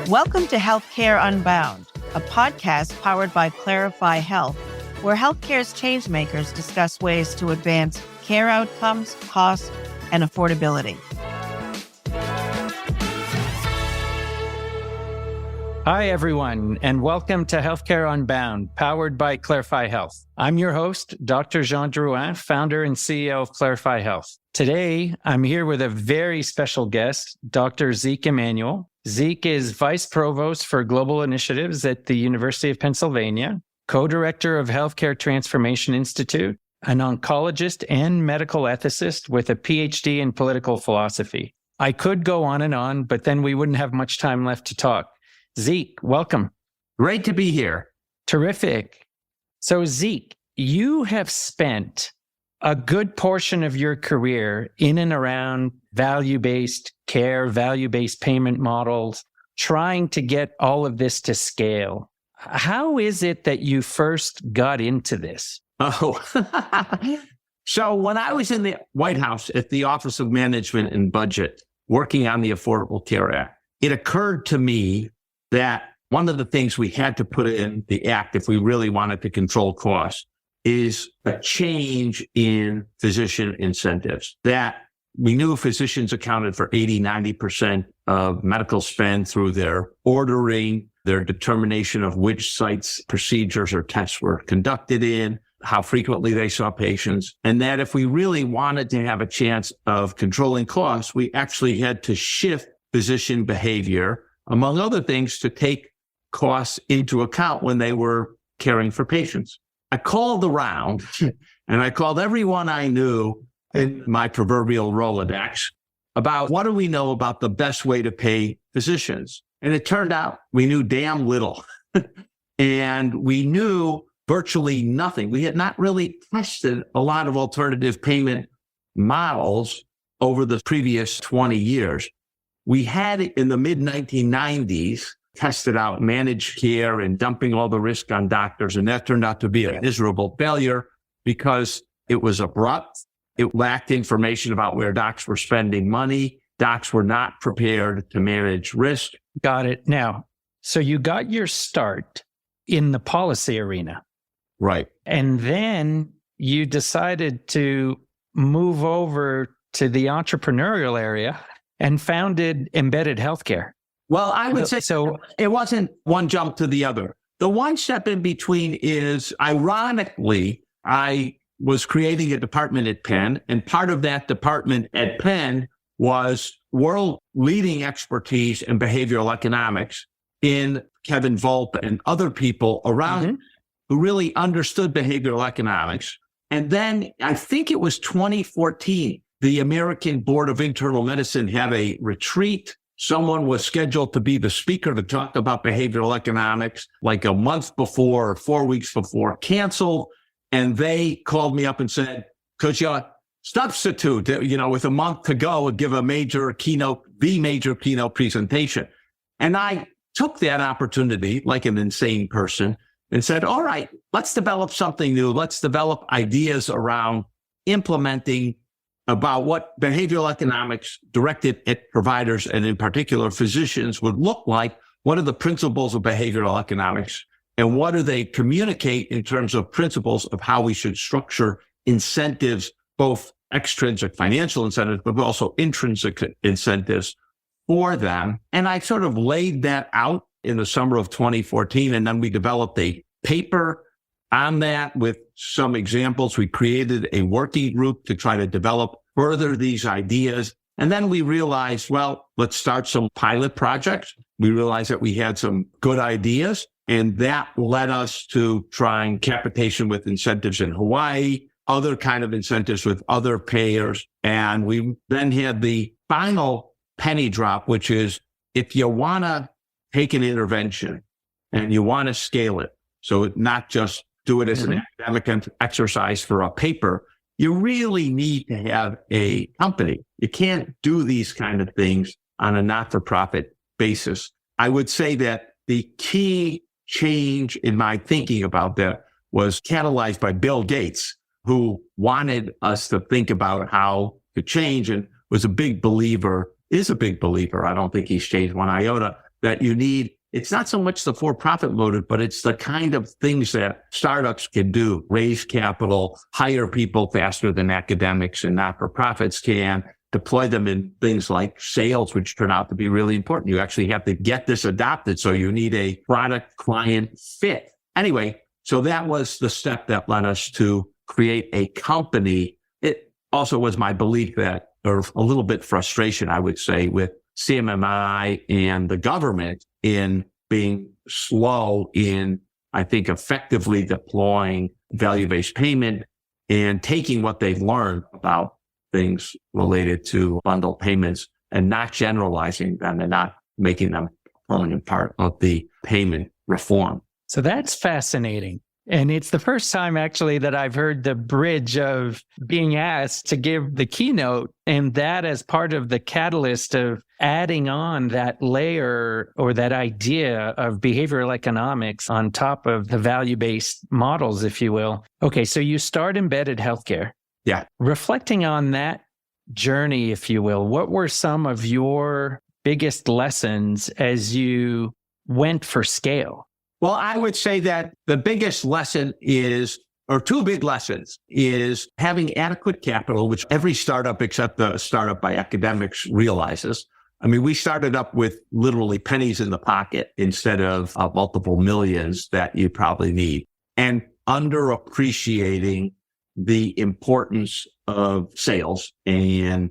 Welcome to Healthcare Unbound, a podcast powered by Clarify Health, where healthcare's changemakers discuss ways to advance care outcomes, cost, and affordability. Hi, everyone, and welcome to Healthcare Unbound, powered by Clarify Health. I'm your host, Dr. Jean Drouin, founder and CEO of Clarify Health. Today, I'm here with a very special guest, Dr. Zeke Emanuel. Zeke is Vice Provost for Global Initiatives at the University of Pennsylvania, co-director of Healthcare Transformation Institute, an oncologist and medical ethicist with a Ph.D. in political philosophy. I could go on, but then we wouldn't have much time left to talk. Zeke, welcome. Great to be here. Terrific. So Zeke, you have spent a good portion of your career in and around value-based care, value-based payment models, trying to get all of this to scale. How is it that you first got into this? So when I was in the White House at the Office of Management and Budget, working on the Affordable Care Act, it occurred to me that one of the things we had to put in the act if we really wanted to control costs is a change in physician incentives. That we knew physicians accounted for 80-90% of medical spend through their ordering, their determination of which sites procedures or tests were conducted in, how frequently they saw patients, and that if we really wanted to have a chance of controlling costs, we actually had to shift physician behavior, among other things, to take costs into account when they were caring for patients. I called around and I called everyone I knew in my proverbial Rolodex about what do we know about the best way to pay physicians. And it turned out we knew damn little. And we knew virtually nothing. We had not really tested a lot of alternative payment models over the previous 20 years. We had in the mid-1990s tested out managed care and dumping all the risk on doctors. And that turned out to be a miserable failure because it was abrupt. It lacked information about where docs were spending money. Docs were not prepared to manage risk. Got it. Now, so you got your start in the policy arena. Right. And then you decided to move over to the entrepreneurial area and founded Embedded Healthcare. Well, I would say so. It wasn't one jump to the other. The one step in between is, ironically, I was creating a department at Penn, and part of that department at Penn was world-leading expertise in behavioral economics in Kevin Volpe and other people around who really understood behavioral economics. And then I think it was 2014, the American Board of Internal Medicine had a retreat. Someone was scheduled to be the speaker to talk about behavioral economics like a month before or 4 weeks before, canceled. And they called me up and said, could you substitute, with a month to go and give the major keynote presentation? And I took that opportunity like an insane person and said, all right, let's develop something new. Let's develop ideas around implementing about what behavioral economics directed at providers and in particular physicians would look like. What are the principles of behavioral economics? And what do they communicate in terms of principles of how we should structure incentives, both extrinsic financial incentives, but also intrinsic incentives for them? And I sort of laid that out in the summer of 2014. And then we developed a paper on that with some examples. We created a working group to try to develop further these ideas. And then we realized, well, let's start some pilot projects. We realized that we had some good ideas, and that led us to trying capitation with incentives in Hawaii, other kind of incentives with other payers. And we then had the final penny drop, which is if you want to take an intervention and you want to scale it, so not just do it as an academic exercise for a paper, you really need to have a company. You can't do these kind of things on a not-for-profit basis. I would say that the key change in my thinking about that was catalyzed by Bill Gates, who wanted us to think about how to change and was a big believer, is a big believer. I don't think he's changed one iota that you need. It's not so much the for-profit motive, but it's the kind of things that startups can do: raise capital, hire people faster than academics and not-for-profits can, deploy them in things like sales, which turn out to be really important. You actually have to get this adopted. So you need a product client fit. Anyway, so that was the step that led us to create a company. It also was my belief that, or a little bit frustration, I would say, with CMMI and the government in being slow in, I think, effectively deploying value-based payment and taking what they've learned about things related to bundle payments and not generalizing them and not making them a permanent part of the payment reform. So that's fascinating. And it's the first time actually that I've heard the bridge of being asked to give the keynote, and that as part of the catalyst of adding on that layer or that idea of behavioral economics on top of the value-based models, if you will. Okay, so you start embedded healthcare. Yeah. Reflecting on that journey, if you will, what were some of your biggest lessons as you went for scale? Well, I would say that the biggest lesson is, or two big lessons, is having adequate capital, which every startup except the startup by academics realizes. I mean, we started up with literally pennies in the pocket instead of multiple millions that you probably need, and underappreciating the importance of sales and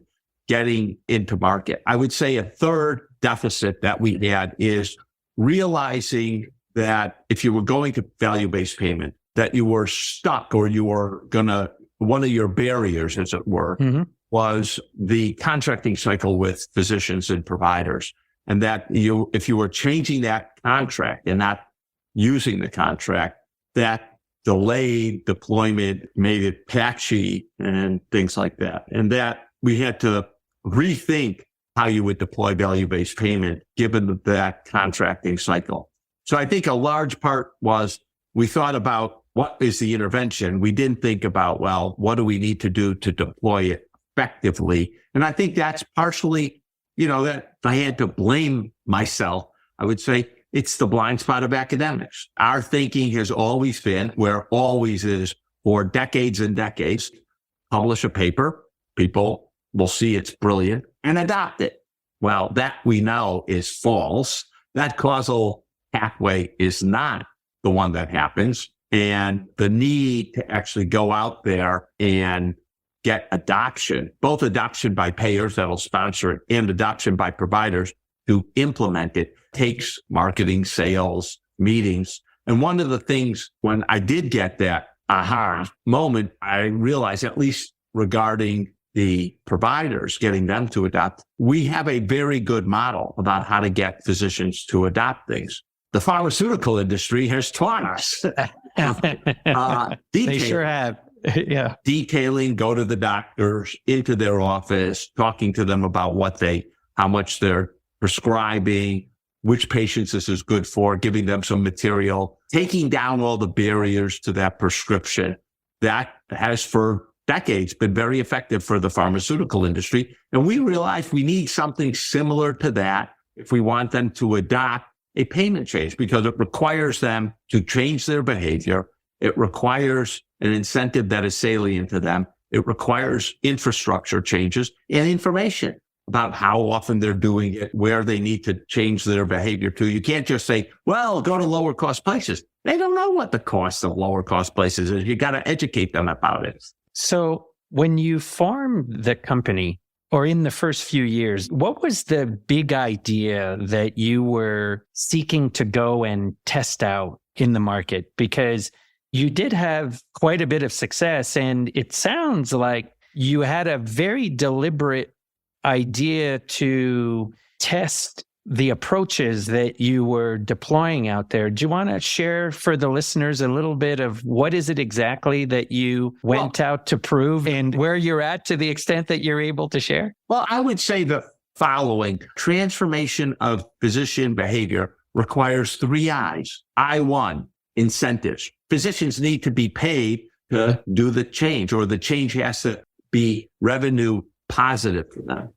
getting into market. I would say a third deficit that we had is realizing that if you were going to value-based payment, that you were stuck, or you were one of your barriers, as it were, was the contracting cycle with physicians and providers. And that if you were changing that contract and not using the contract, that delayed deployment, made it patchy and things like that. And that we had to rethink how you would deploy value-based payment given that contracting cycle. So I think a large part was we thought about what is the intervention. We didn't think about, well, what do we need to do to deploy it effectively? And I think that's partially, that if I had to blame myself, I would say it's the blind spot of academics. Our thinking has always been, where always is for decades and decades, publish a paper, people will see it's brilliant and adopt it. Well, that we know is false. That causal pathway is not the one that happens. And the need to actually go out there and get adoption, both adoption by payers that'll sponsor it and adoption by providers to implement it, takes marketing, sales, meetings. And one of the things when I did get that aha moment, I realized, at least regarding the providers, getting them to adopt, we have a very good model about how to get physicians to adopt things. The pharmaceutical industry has taught us. They sure have. Yeah. Detailing, go to the doctors, into their office, talking to them about how much they're prescribing, which patients this is good for, giving them some material, taking down all the barriers to that prescription. That has for decades been very effective for the pharmaceutical industry. And we realized we need something similar to that if we want them to adopt a payment change, because it requires them to change their behavior. It requires an incentive that is salient to them. It requires infrastructure changes and information about how often they're doing it, where they need to change their behavior to. You can't just say, well, go to lower cost places. They don't know what the cost of lower cost places is. You got to educate them about it. So when you formed the company, or in the first few years, what was the big idea that you were seeking to go and test out in the market? Because you did have quite a bit of success, and it sounds like you had a very deliberate idea to test the approaches that you were deploying out there. Do you want to share for the listeners a little bit of what is it exactly that you went out to prove and where you're at to the extent that you're able to share? Well, I would say the following. Transformation of physician behavior requires 3 I's. I1, incentives. Physicians need to be paid to do the change, or the change has to be revenue positive for them.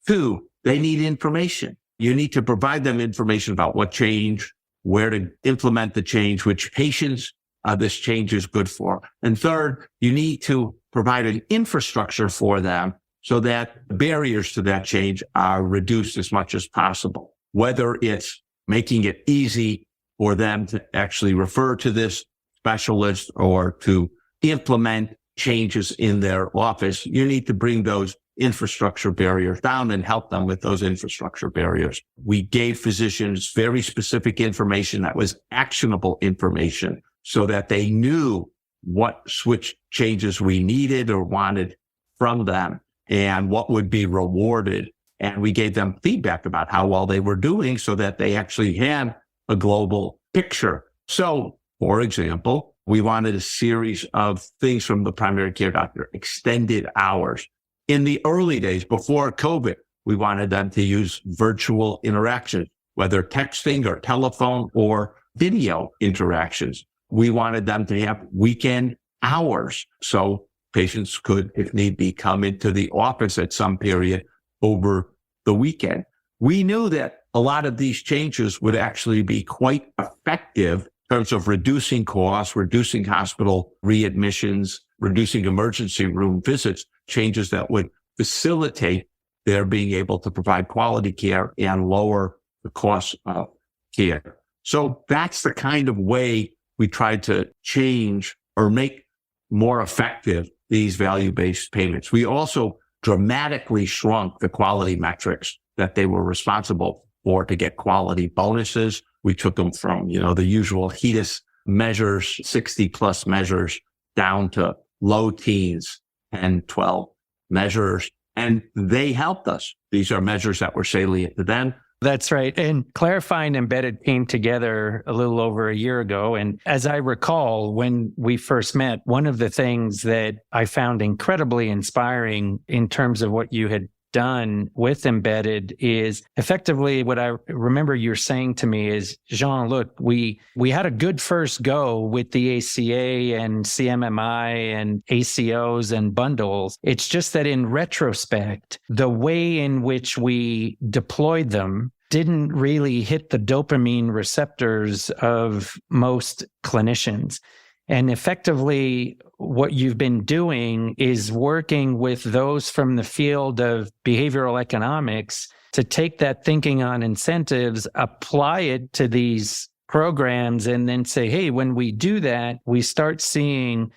2, they need information. you need to provide them information about what change, where to implement the change, which patients this change is good for. And third, you need to provide an infrastructure for them so that barriers to that change are reduced as much as possible, whether it's making it easy for them to actually refer to this specialist or to implement changes in their office. You need to bring those infrastructure barriers down and help them with those infrastructure barriers. We gave physicians very specific information that was actionable information so that they knew what switch changes we needed or wanted from them and what would be rewarded. And we gave them feedback about how well they were doing so that they actually had a global picture. So, for example, we wanted a series of things from the primary care doctor, extended hours. In the early days, before COVID, we wanted them to use virtual interactions, whether texting or telephone or video interactions. We wanted them to have weekend hours so patients could, if need be, come into the office at some period over the weekend. We knew that a lot of these changes would actually be quite effective in terms of reducing costs, reducing hospital readmissions, reducing emergency room visits, changes that would facilitate their being able to provide quality care and lower the cost of care. So that's the kind of way we tried to change or make more effective these value-based payments. We also dramatically shrunk the quality metrics that they were responsible for to get quality bonuses. We took them from, the usual HEDIS measures, 60 plus measures, down to low teens, 10, 12 measures. And they helped us. These are measures that were salient to them. That's right. And Clarify and Embedded came together a little over a year ago. And as I recall, when we first met, one of the things that I found incredibly inspiring in terms of what you had done with Embedded is effectively what I remember you're saying to me is, Jean, look, we had a good first go with the ACA and CMMI and ACOs and bundles. It's just that in retrospect, the way in which we deployed them didn't really hit the dopamine receptors of most clinicians. And effectively, what you've been doing is working with those from the field of behavioral economics to take that thinking on incentives, apply it to these programs, and then say, hey, when we do that, we start seeing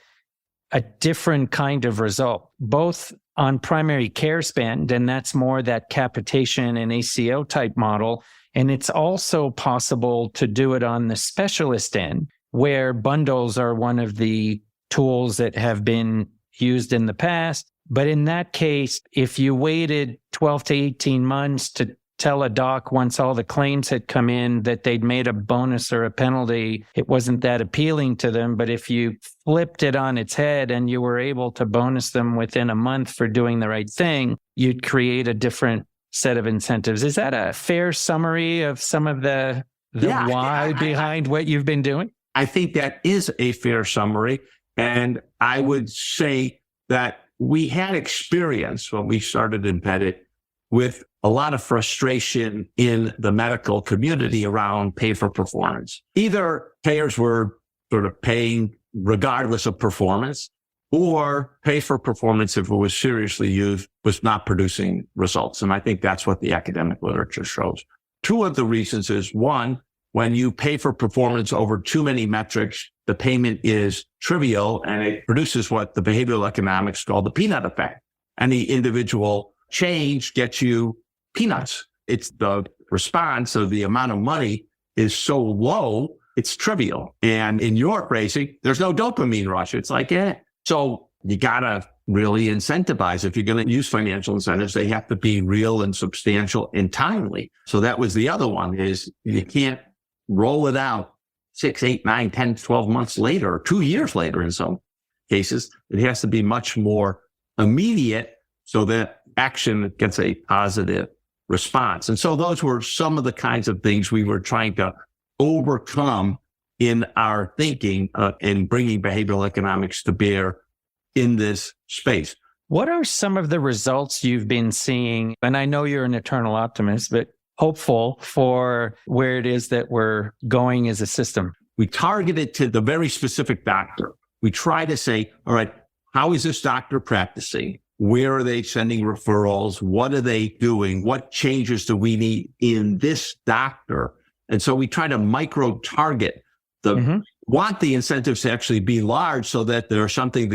a different kind of result, both on primary care spend, and that's more that capitation and ACO type model. And it's also possible to do it on the specialist end, where bundles are one of the tools that have been used in the past. But in that case, if you waited 12 to 18 months to tell a doc once all the claims had come in that they'd made a bonus or a penalty, it wasn't that appealing to them. But if you flipped it on its head and you were able to bonus them within a month for doing the right thing, you'd create a different set of incentives. Is that a fair summary of some of the why behind what you've been doing? I think that is a fair summary. And I would say that we had experience when we started Embedded with a lot of frustration in the medical community around pay for performance. Either payers were sort of paying regardless of performance, or pay for performance, if it was seriously used, was not producing results. And I think that's what the academic literature shows. Two of the reasons is, one, when you pay for performance over too many metrics, the payment is trivial and it produces what the behavioral economics call the peanut effect. Any individual change gets you peanuts. It's the response of the amount of money is so low, it's trivial. And in your phrasing, there's no dopamine rush. It's like, So you gotta really incentivize. If you're going to use financial incentives, they have to be real and substantial and timely. So that was the other one, is you can't roll it out 6, 8, 9, 10, 12 months later, or 2 years later in some cases. It has to be much more immediate so that action gets a positive response. And so those were some of the kinds of things we were trying to overcome in our thinking and bringing behavioral economics to bear in this space. What are some of the results you've been seeing? And I know you're an eternal optimist, but hopeful for where it is that we're going as a system? We target it to the very specific doctor. We try to say, all right, how is this doctor practicing? Where are they sending referrals? What are they doing? What changes do we need in this doctor? And so we try to micro target want the incentives to actually be large so that there's something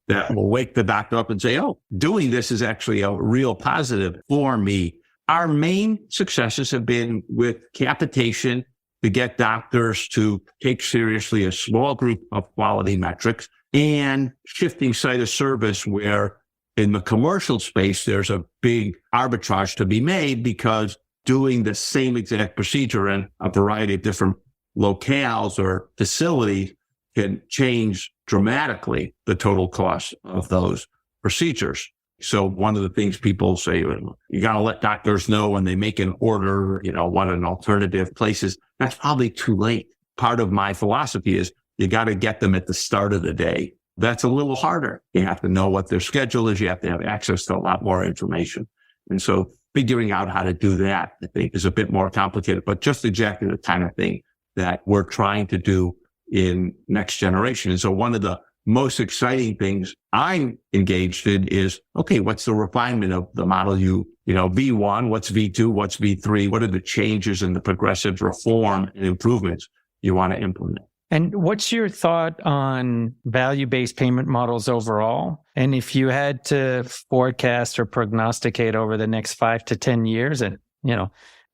that will wake the doctor up and say, oh, doing this is actually a real positive for me. Our main successes have been with capitation to get doctors to take seriously a small group of quality metrics, and shifting site of service where in the commercial space, there's a big arbitrage to be made because doing the same exact procedure in a variety of different locales or facilities can change dramatically the total cost of those procedures. So one of the things people say, you got to let doctors know when they make an order, what an alternative place is. That's probably too late. Part of my philosophy is you got to get them at the start of the day. That's a little harder. You have to know what their schedule is. You have to have access to a lot more information. And so figuring out how to do that, I think, is a bit more complicated, but just exactly the kind of thing that we're trying to do in next generation. And so one of the most exciting things I'm engaged in is, okay, what's the refinement of the model V1, what's V2, what's V3? What are the changes in the progressive reform and improvements you want to implement? And what's your thought on value-based payment models overall? And if you had to forecast or prognosticate over the next 5 to 10 years, and,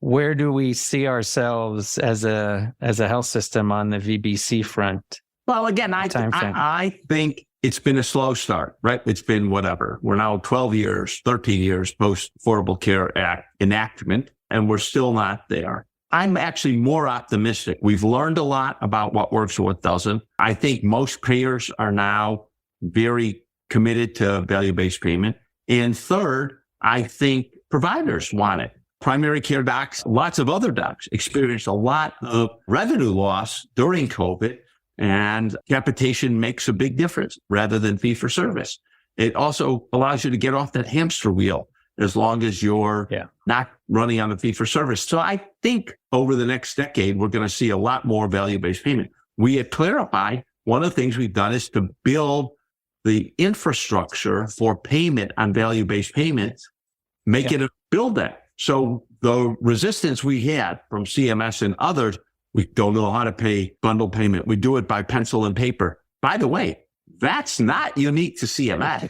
where do we see ourselves as a health system on the VBC front? Well, again, I think it's been a slow start, right? It's been whatever. We're now 12 years, 13 years post Affordable Care Act enactment, and we're still not there. I'm actually more optimistic. We've learned a lot about what works and what doesn't. I think most payers are now very committed to value-based payment. And third, I think providers want it. Primary care docs, lots of other docs experienced a lot of revenue loss during COVID, and capitation makes a big difference rather than fee for service. It also allows you to get off that hamster wheel as long as you're not running on the fee for service. So I think over the next decade, we're going to see a lot more value-based payment. We at Clarify, one of the things we've done is to build the infrastructure for payment on value-based payments, build that. So the resistance we had from CMS and others, we don't know how to pay bundle payment. We do it by pencil and paper. By the way, that's not unique to CMS.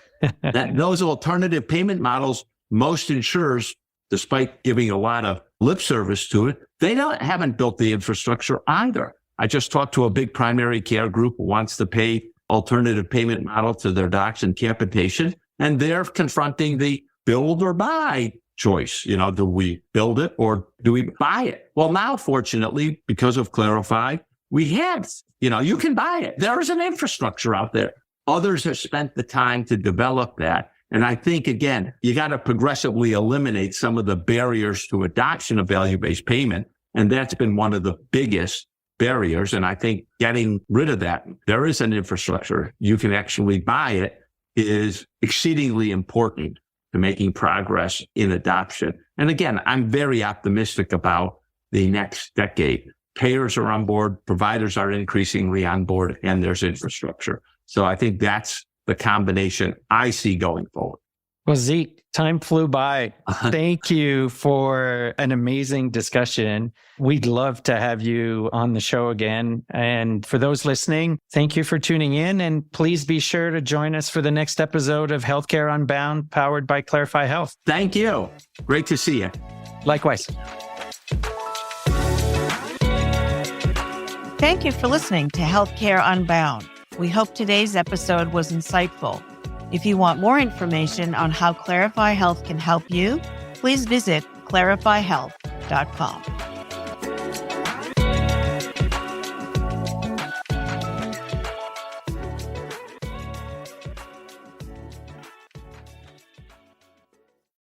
Those alternative payment models, most insurers, despite giving a lot of lip service to it, they haven't built the infrastructure either. I just talked to a big primary care group who wants to pay alternative payment model to their docs and capitation, and they're confronting the build or buy choice. Do we build it or do we buy it? Well, now, fortunately, because of Clarify, we have, you can buy it. There is an infrastructure out there. Others have spent the time to develop that. And I think, again, you got to progressively eliminate some of the barriers to adoption of value-based payment. And that's been one of the biggest barriers. And I think getting rid of that, there is an infrastructure. You can actually buy it is exceedingly important to making progress in adoption. And again, I'm very optimistic about the next decade. Payers are on board, providers are increasingly on board, and there's infrastructure. So I think that's the combination I see going forward. Well, Zeke, time flew by. Thank you for an amazing discussion. We'd love to have you on the show again. And for those listening, thank you for tuning in. And please be sure to join us for the next episode of Healthcare Unbound, powered by Clarify Health. Thank you. Great to see you. Likewise. Thank you for listening to Healthcare Unbound. We hope today's episode was insightful. If you want more information on how Clarify Health can help you, please visit clarifyhealth.com.